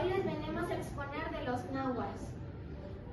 hoy les venimos a exponer de los nahuas.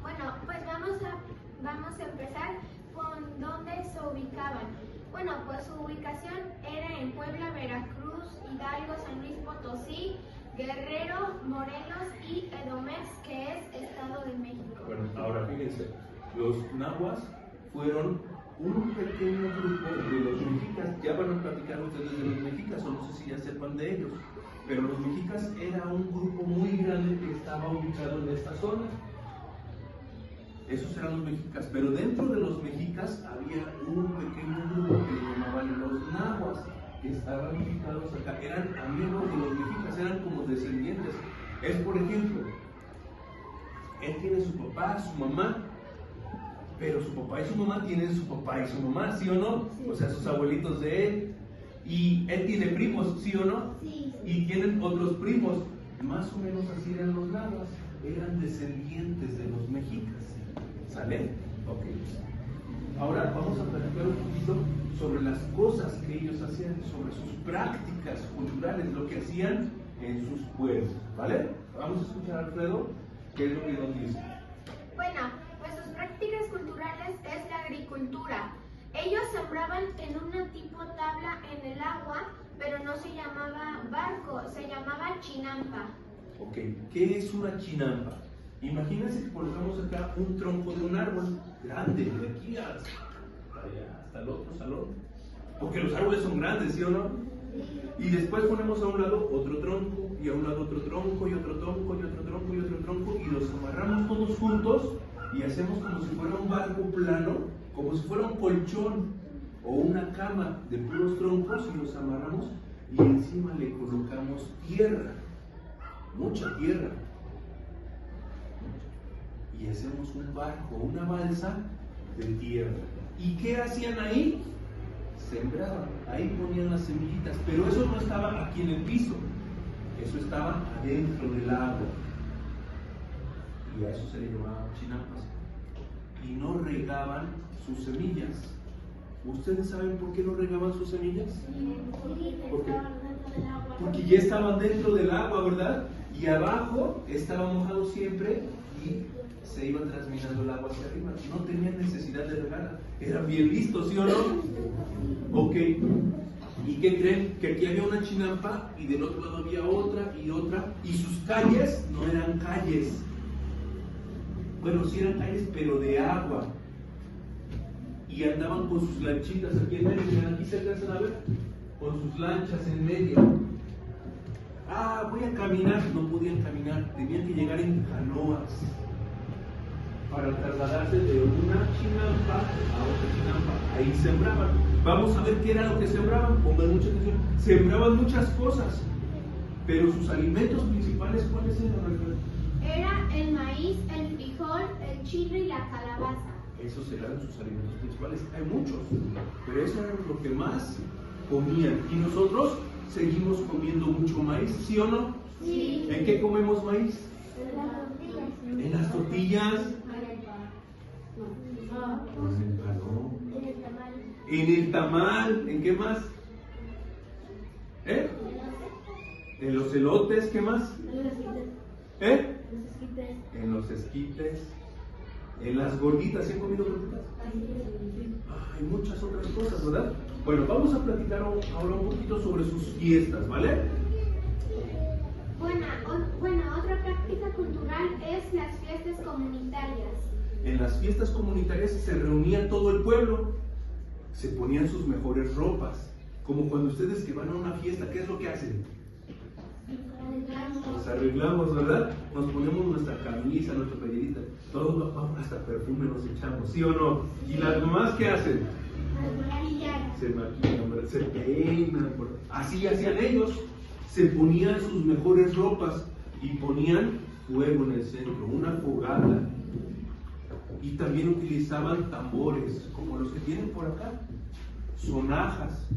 Bueno, pues vamos a empezar con dónde se ubicaban. Bueno, pues su ubicación era en Puebla, Veracruz, Hidalgo, San Luis Potosí, Guerrero, Morelos y Edomex, que es Estado de México. Bueno, ahora fíjense, los nahuas fueron un pequeño grupo de los mexicas. Ya van a platicar ustedes de los mexicas, o no sé si ya sepan de ellos, pero los mexicas era un grupo muy grande que estaba ubicado en esta zona. Esos eran los mexicas, pero dentro de los mexicas había un pequeño grupo que le llamaban los nahuas, que estaban ubicados acá. Eran amigos de los mexicas, eran como descendientes. Es, por ejemplo, él tiene su papá, su mamá, pero su papá y su mamá tienen su papá y su mamá, ¿sí o no? Sí. O sea, sus abuelitos de él. Y él tiene primos, ¿sí o no? Sí. Y tienen otros primos. Más o menos así eran los nahuas. Eran descendientes de los mexicas. ¿Sale? Ok. Ahora vamos a platicar un poquito sobre las cosas que ellos hacían, sobre sus prácticas culturales, lo que hacían en sus pueblos. ¿Vale? Vamos a escuchar a Alfredo, qué es lo que nos dice. Bueno, pues sus prácticas culturales es la agricultura. Ellos sembraban en una tipo tabla en el agua, pero no se llamaba barco, se llamaba chinampa. Ok, ¿qué es una chinampa? Imagínense que colocamos acá un tronco de un árbol grande, de aquí hasta el otro salón, porque los árboles son grandes, ¿sí o no? Y después ponemos a un lado otro tronco, y a un lado otro tronco, y otro tronco, y otro tronco, y otro tronco, y los amarramos todos juntos, y hacemos como si fuera un barco plano, como si fuera un colchón, o una cama de puros troncos, y los amarramos, y encima le colocamos tierra, mucha tierra. Y hacemos un barco, una balsa de tierra. ¿Y qué hacían ahí? Sembraban, ahí ponían las semillitas, pero eso no estaba aquí en el piso, eso estaba adentro del agua. Y a eso se le llamaba chinampas. Y no regaban sus semillas. ¿Ustedes saben por qué no regaban sus semillas? Porque ya estaban dentro del agua, ¿verdad? Y abajo estaba mojado siempre y se iba transminando el agua hacia arriba. No tenían necesidad de regar. Eran bien listos, ¿sí o no? Ok. ¿Y qué creen? Que aquí había una chinampa y del otro lado había otra y otra. Y sus calles no eran calles. Bueno, sí eran calles, pero de agua. Y andaban con sus lanchitas aquí en medio. Miren, aquí se alcanzan a ver. Con sus lanchas en medio. Ah, voy a caminar. No podían caminar. Tenían que llegar en canoas para trasladarse de una chinampa a otra chinampa. Ahí sembraban. Vamos a ver qué era lo que sembraban. Pongan mucha atención. Sembraban muchas cosas, pero sus alimentos principales, ¿cuáles eran? Era el maíz, el frijol, el chile y la calabaza. Esos eran sus alimentos principales. Hay muchos, pero eso era lo que más comían. Y nosotros seguimos comiendo mucho maíz, ¿sí o no? Sí. ¿En qué comemos maíz? En las tortillas. En el tamal. ¿En qué más? En los elotes, ¿qué más? En los esquites. En las gorditas. ¿Se han comido gorditas? Hay muchas otras cosas, ¿verdad? Bueno, vamos a platicar ahora un poquito sobre sus fiestas, ¿vale? Bueno, otra práctica cultural es las fiestas comunitarias. En las fiestas comunitarias se reunía todo el pueblo, se ponían sus mejores ropas, como cuando ustedes que van a una fiesta, ¿qué es lo que hacen? Nos arreglamos, ¿verdad? Nos ponemos nuestra camisa, nuestra playerita, todos vamos, hasta perfume nos echamos, ¿sí o no? ¿Y las mamás qué hacen? Se maquillan, ¿verdad? Se peinan, así hacían ellos, se ponían sus mejores ropas y ponían fuego en el centro, una fogata. Y también utilizaban tambores, como los que tienen por acá, sonajas.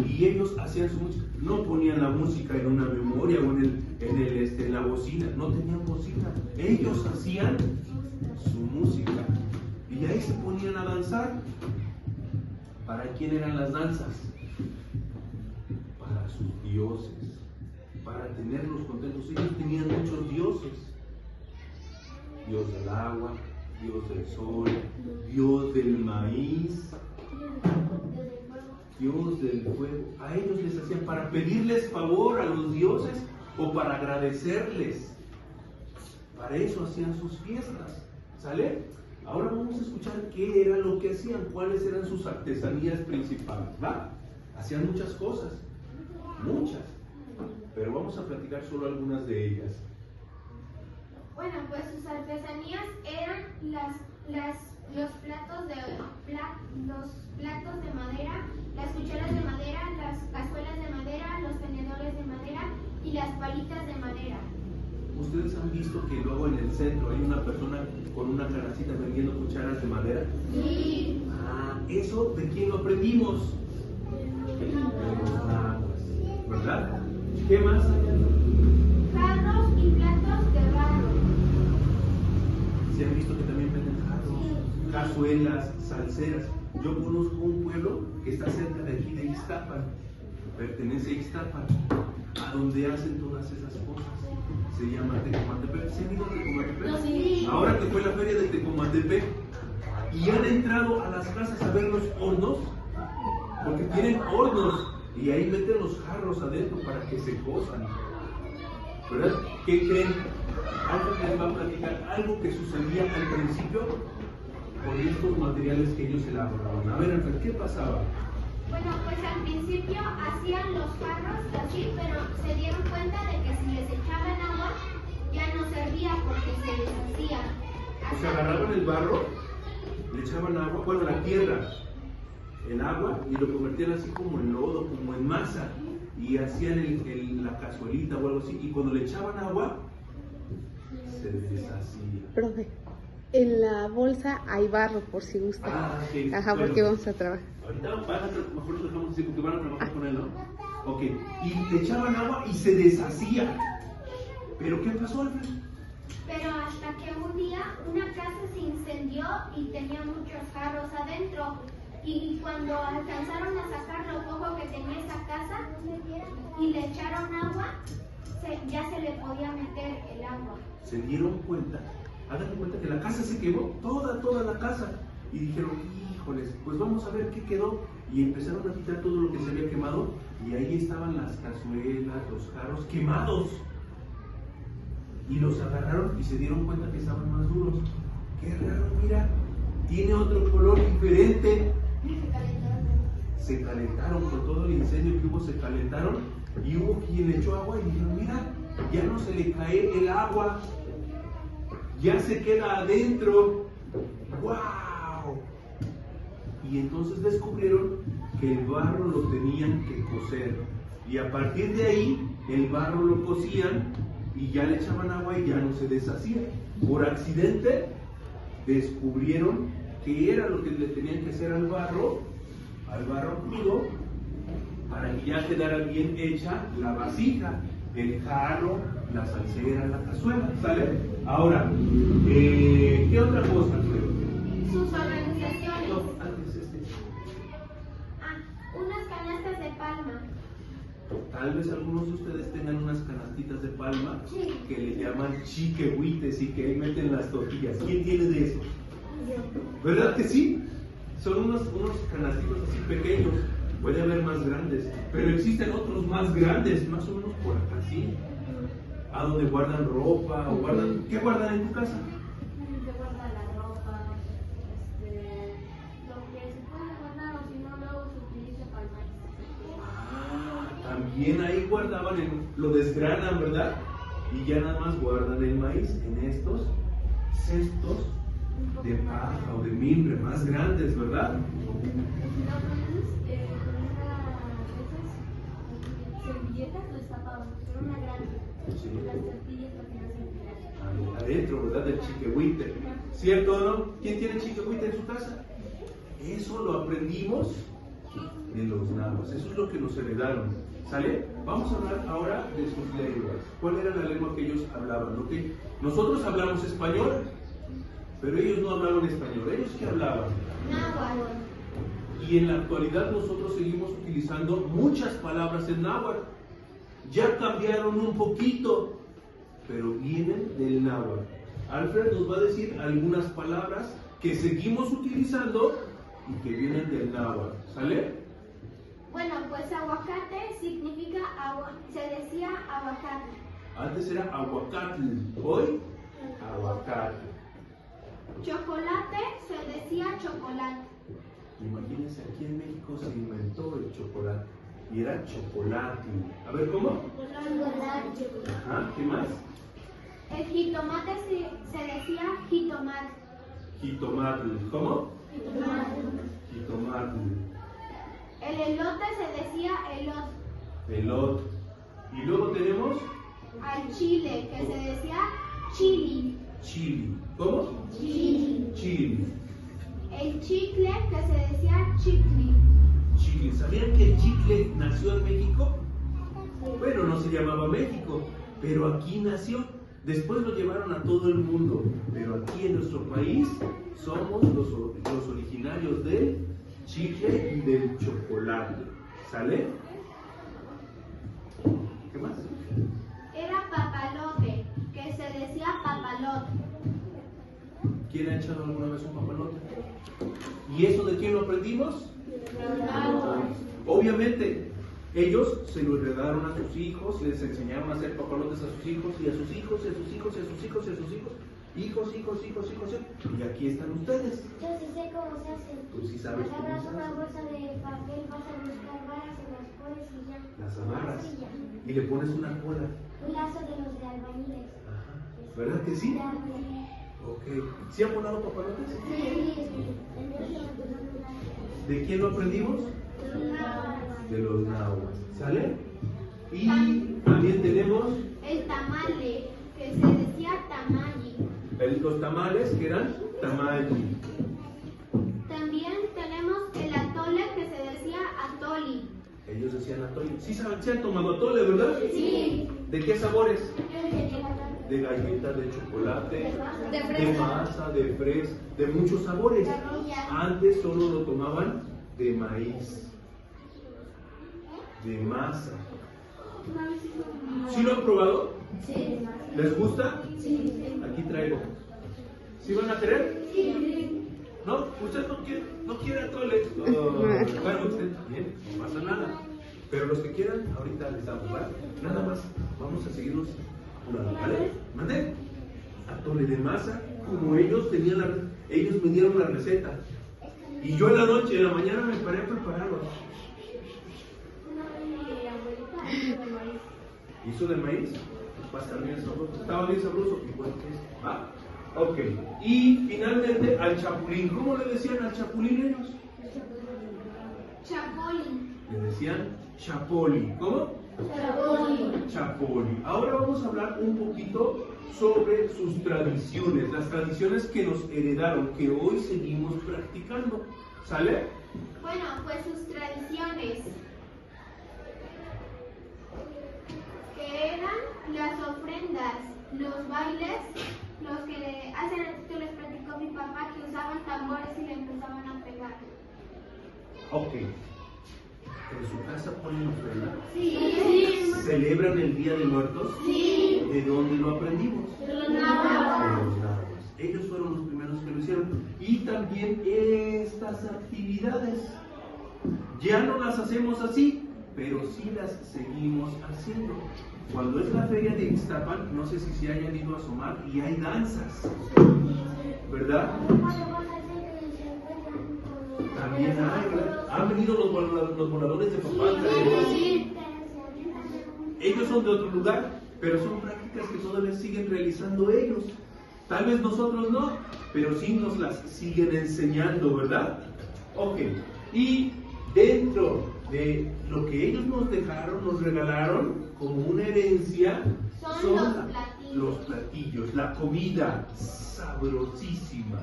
Y ellos hacían su música. No ponían la música en una memoria o en la bocina. No tenían bocina. Ellos hacían su música. Y ahí se ponían a danzar. ¿Para quién eran las danzas? Para sus dioses. para tenerlos contentos. Ellos tenían muchos dioses. Dios del agua, Dios del sol, Dios del maíz, Dios del fuego. A ellos les hacían para pedirles favor a los dioses o para agradecerles. Para eso hacían sus fiestas. ¿Sale? Ahora vamos a escuchar qué era lo que hacían, cuáles eran sus artesanías principales. ¿Va? Hacían muchas cosas, muchas, pero vamos a platicar solo algunas de ellas. Bueno, pues sus artesanías eran los platos de madera, las cucharas de madera, las cazuelas de madera, los tenedores de madera y las palitas de madera. ¿Ustedes han visto que luego en el centro hay una persona con una canacita vendiendo cucharas de madera? Sí. Ah, ¿eso de quién lo aprendimos? De los nahuas, ¿verdad? ¿Qué más? Jarros y platos de barro. ¿Se han visto que también venden jarros, cazuelas, salseras? Yo conozco un pueblo que está cerca de aquí de Ixtapan, pertenece a Ixtapan, a donde hacen todas esas cosas. Se llama Tecomantepec. ¿Se han ido a Tecomantepec? No, sí. Ahora que fue la feria de Tecomantepec y han entrado a las casas a ver los hornos, porque tienen hornos y ahí meten los jarros adentro para que se cosan. ¿Verdad? ¿Qué creen? Alguien les va a platicar algo que sucedía al principio con estos materiales que ellos elaboraban. A ver, Alfred, ¿qué pasaba? Bueno, pues al principio hacían los jarros así, pero se dieron cuenta de que si les echaban agua ya no servía porque se deshacía. O sea, agarraban el barro, le echaban agua, bueno, la tierra, el agua, y lo convertían así como en lodo, como en masa, y hacían la cazuelita o algo así, y cuando le echaban agua, se deshacía. Profe, en la bolsa hay barro por si gusta. Ah, sí. Ajá, Bueno, porque vamos a trabajar. ahorita mejor lo dejamos así porque van a trabajar con él, ¿no? Ok, y le echaban agua y se deshacía. ¿Pero qué pasó, Alfred? Pero hasta que un día una casa se incendió y tenía muchos jarros adentro. Y cuando alcanzaron a sacar lo poco que tenía esa casa y le echaron agua, ya se le podía meter el agua. Se dieron cuenta, hagan cuenta que la casa se quemó, toda la casa. Y dijeron, híjoles, pues vamos a ver qué quedó. Y empezaron a quitar todo lo que se había quemado. Y ahí estaban las cazuelas, los jarros quemados. Y los agarraron y se dieron cuenta que estaban más duros. Qué raro, mira, tiene otro color diferente. Se calentaron por todo el incendio que hubo, se calentaron. Y hubo quien le echó agua y dijeron, mira, ya no se le cae el agua. Ya se queda adentro. ¡Wow! Y entonces descubrieron que el barro lo tenían que cocer. Y a partir de ahí, el barro lo cocían y ya le echaban agua y ya no se deshacía. Por accidente, descubrieron que era lo que le tenían que hacer al barro crudo, para que ya quedara bien hecha la vasija, el jarro, la salsera, la cazuela, ¿sale? Ahora, ¿qué otra cosa, Alfredo? Sus organizaciones. No, antes Unas canastas de palma. Tal vez algunos de ustedes tengan unas canastitas de palma Sí. que le llaman chiquehuites y que ahí meten las tortillas. ¿Quién tiene de eso? ¿Verdad que sí? Son unos canastitos así pequeños. Puede haber más grandes, pero existen otros más grandes, más o menos por acá, ¿sí? A donde guardan ropa o guardan... ¿Qué guardan en tu casa? Se guarda la ropa, lo que se puede guardar o si no luego se utiliza para el maíz. Ah, también ahí guardaban, lo desgranan, ¿verdad? Y ya nada más guardan el maíz en estos cestos de paja o de mimbre más grandes, ¿verdad? Servilletas los tapaban, era una grande. Sí. Las tortillas para que no se enfriaran. Adentro, ¿verdad? Del chiquehuite. ¿Cierto o no? ¿Quién tiene chiquehuite en su casa? Eso lo aprendimos de los nahuas. Eso es lo que nos heredaron. ¿Sale? Vamos a hablar ahora de sus lenguas. ¿Cuál era la lengua que ellos hablaban? ¿Ok? Nosotros hablamos español, pero ellos no hablaban español. ¿Ellos qué hablaban? Náhuatl. Y en la actualidad nosotros seguimos utilizando muchas palabras en náhuatl. ya cambiaron un poquito, pero vienen del náhuatl. Alfred nos va a decir algunas palabras que seguimos utilizando y que vienen del náhuatl. ¿Sale? Bueno, pues aguacate significa agua, se decía aguacate. Antes era aguacatl, hoy aguacate. Chocolate se decía chocolate. Imagínense, aquí en México se inventó el chocolate y era chocolate. A ver, ¿cómo? Ajá, ¿qué más? El jitomate se decía jitomate. Jitomatl, ¿cómo? Jitomatl. El elote se decía elote. Elote. Y luego tenemos Al chile, que se decía chili. chili. ¿Cómo? Chili. Chili. El chicle, que se decía chicli. Chile. ¿Sabían que el chicle nació en México? Bueno, no se llamaba México, pero aquí nació. Después lo llevaron a todo el mundo, pero aquí en nuestro país somos los originarios del chicle y del chocolate. ¿Sale? ¿Qué más? Era papalote, que se decía papalote. ¿Quién ha echado alguna vez un papalote? ¿Y eso de quién lo aprendimos? Obviamente, ellos se lo heredaron a sus hijos, les enseñaron a hacer papalotes a sus hijos, y a sus hijos, y a sus hijos, y a sus hijos, y a sus hijos. Hijos, y aquí están ustedes. Yo sí sé cómo se hace. Tú sí sabes cómo Agarras se una hace. bolsa de papel, vas a buscar varas y las pones y ya. Las amarras Sí, ya. y le pones una cola. Un lazo de los de albañiles. Ajá. ¿Verdad que sí? Ya, Ok. ¿Sí han volado papalotes? sí. ¿De quién lo aprendimos? De los náhuatl. ¿Sale? Y también tenemos El tamale, que se decía tamali. los tamales, que eran tamali. También tenemos el atole, que se decía atoli. Ellos decían atole. Sí, se han tomado atole, ¿verdad? Sí. ¿De qué sabores? De galleta, de chocolate, de masa, de fresa, de muchos sabores. Antes solo lo tomaban de maíz, de masa. ¿Sí lo han probado? Sí. ¿Les gusta? Sí. Aquí traigo. ¿Sí van a querer? Sí. ¿No? ¿Usted no quiere atole? Bueno, usted bien, no pasa nada. Pero los que quieran, ahorita les damos, ¿vale? Nada más, vamos a seguirnos apurando, ¿vale? ¿Mande? Atole de masa, como ellos ellos me dieron la receta. Y yo en la noche, en la mañana me paré a prepararlo. ¿Hizo de maíz? Va a estar bien sabroso. Estaba bien sabroso. Igual que este. ¿Ah? Ok. Y finalmente al chapulín. ¿Cómo le decían al chapulín ellos? Chapoli. Le decían chapoli. ¿Cómo? Chapoli. Chapoli. Ahora vamos a hablar un poquito sobre sus tradiciones, las tradiciones que nos heredaron, que hoy seguimos practicando. ¿Sale? Bueno, pues sus tradiciones, que eran las ofrendas, los bailes, los que hace ratito les platicó mi papá que usaban tambores y le empezaban a pegar. Ok. ¿En su casa ponen ofrenda? Sí. ¿Celebran el Día de Muertos? Sí. ¿De dónde lo aprendimos? Los De náhuatl. los náhuatl. Ellos fueron los primeros que lo hicieron. Y también estas actividades. Ya no las hacemos así, pero sí las seguimos haciendo. Cuando es la feria de Ixtapan, no sé si se hayan ido a asomar y hay danzas, ¿verdad? También hay, ¿verdad? Han venido los voladores de papá. Ellos son de otro lugar, pero son prácticas que todavía siguen realizando ellos. Tal vez nosotros no, pero sí nos las siguen enseñando, ¿verdad? Ok, y dentro de lo que ellos nos dejaron, nos regalaron como una herencia, Son los platillos, la comida sabrosísima.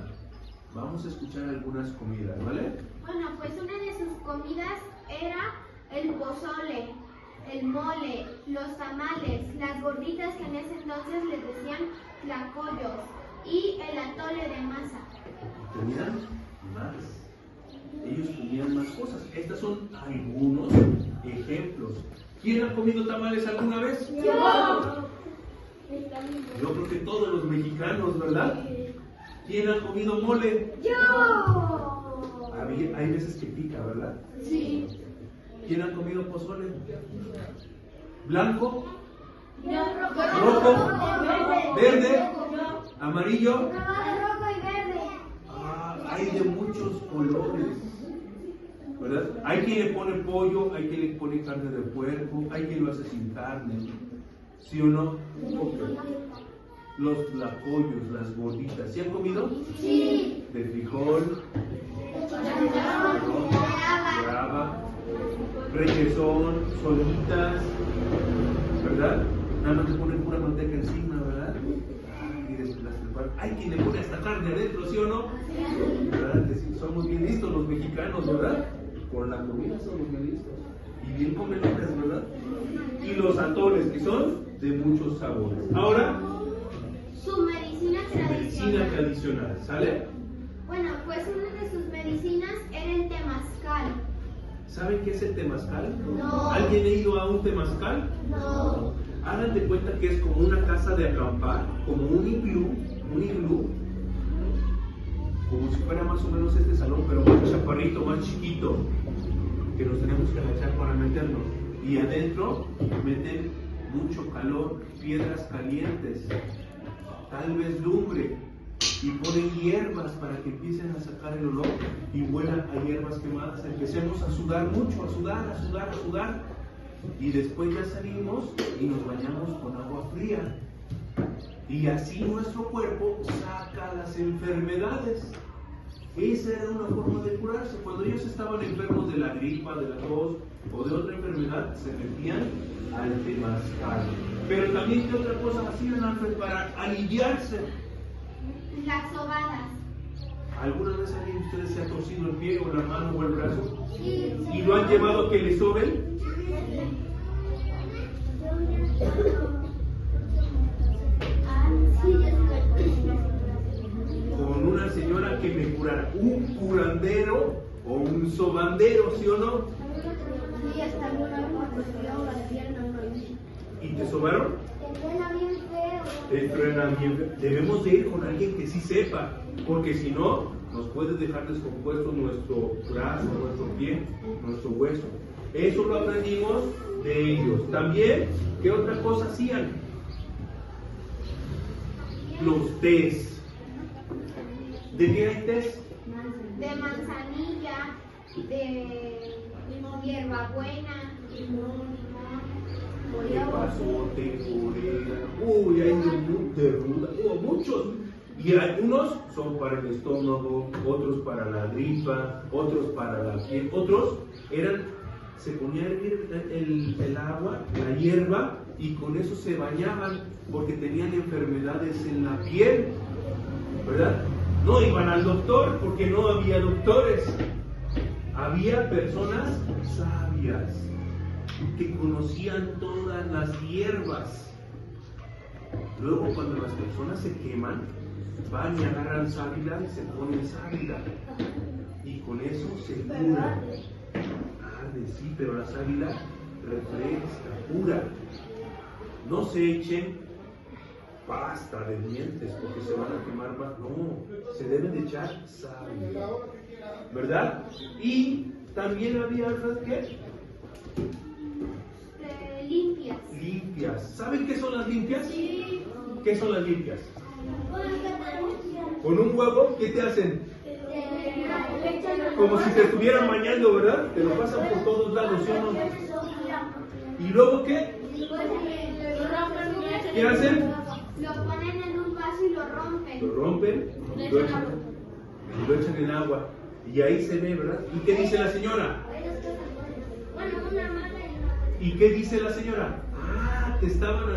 Vamos a escuchar algunas comidas, ¿vale? Bueno, pues una de sus comidas era el pozole, el mole, los tamales, las gorditas que en ese entonces les decían tlacoyos y el atole de masa. Tenían más. Ellos tenían más cosas. Estos son algunos ejemplos. ¿Quién ha comido tamales alguna vez? Yo. Yo creo que todos los mexicanos, ¿verdad? ¿Quién ha comido mole? Yo. Hay veces que pica, ¿verdad? Sí. ¿Quién ha comido pozole? ¿Blanco? Rojo. ¿Verde? ¿Amarillo? Rojo y verde. Hay de muchos colores, ¿verdad? Hay quien le pone pollo, hay quien le pone carne de puerco, hay quien lo hace sin carne, ¿sí o no? Ok. Los tlacoyos, las gorditas, ¿sí han comido? Sí. De frijol, grava, requesón, solitas, ¿verdad? Nada más le ponen pura manteca encima, ¿verdad? Y después las preparan. Hay quien le pone hasta carne adentro, ¿sí o no? ¿Verdad? Que sí, somos bien listos los mexicanos, ¿verdad? Con la comida somos bien listos. Y bien comelones, ¿verdad? Y los atoles, que son de muchos sabores. Ahora, Su medicina medicina tradicional. tradicional, ¿sale? Bueno, pues una de sus medicinas era el temazcal. ¿Saben qué es el temazcal? No. ¿Alguien ha ido a un temazcal? No. Hagan de cuenta que es como una casa de acampar, como un iglú, como si fuera más o menos este salón, pero más chaparrito, más chiquito, que nos tenemos que agachar para meternos. Y adentro meten mucho calor, piedras calientes, tal vez lumbre, y ponen hierbas para que empiecen a sacar el olor y huelan a hierbas quemadas. Empecemos a sudar mucho, a sudar. Y después ya salimos y nos bañamos con agua fría. Y así nuestro cuerpo saca las enfermedades. Esa era una forma de curarse. Cuando ellos estaban enfermos de la gripa, de la tos o de otra enfermedad, se metían al temazcal. Pero también, ¿qué otra cosa hacían, Alfred, para aliviarse? Las sobadas. ¿Alguna vez alguien de ustedes se ha torcido el pie o la mano o el brazo? Sí. ¿Y lo han llevado a que le soben? Con una señora que me curara, un curandero o un sobandero, ¿sí o no? Sí, hasta una vez me dio las piernas. ¿Y te sobaron? Te suena bien feo. Te truena bien feo. Debemos de ir con alguien que sí sepa, porque si no, nos puede dejar descompuesto nuestro brazo, nuestro pie, nuestro hueso. Eso lo aprendimos de ellos. También, ¿qué otra cosa hacían? Los tés. ¿De qué hay tés? De manzanilla, de hierbabuena, De pasote, orégano, hay de ruda, muchos. Y algunos son para el estómago, otros para la gripa, otros para la piel, otros se ponía a hervir el agua, la hierba, y con eso se bañaban porque tenían enfermedades en la piel, ¿verdad? No iban al doctor porque no había doctores. Había personas sabias que conocían todas las hierbas. Luego, cuando las personas se queman, van y agarran sábila y se ponen sábila. Y con eso se curan. Sí, pero la sábila refresca, cura. No se echen pasta de dientes porque se van a quemar más. No, se deben de echar sábila, ¿verdad? Y también había otras que limpias. limpias. ¿Saben qué son las limpias? Sí. ¿Qué son las limpias? Con un huevo, ¿qué te hacen? Como si te estuvieran bañando, ¿verdad? Te lo pasan por todos lados, ¿sí o no? ¿Y luego qué? ¿Qué hacen? Lo ponen en un vaso y lo rompen. Lo rompen y lo echan en agua. Y ahí se ve, ¿verdad? ¿Y qué dice la señora? Bueno, una mala y una ¿Y qué dice la señora? Ah, te estaban haciendo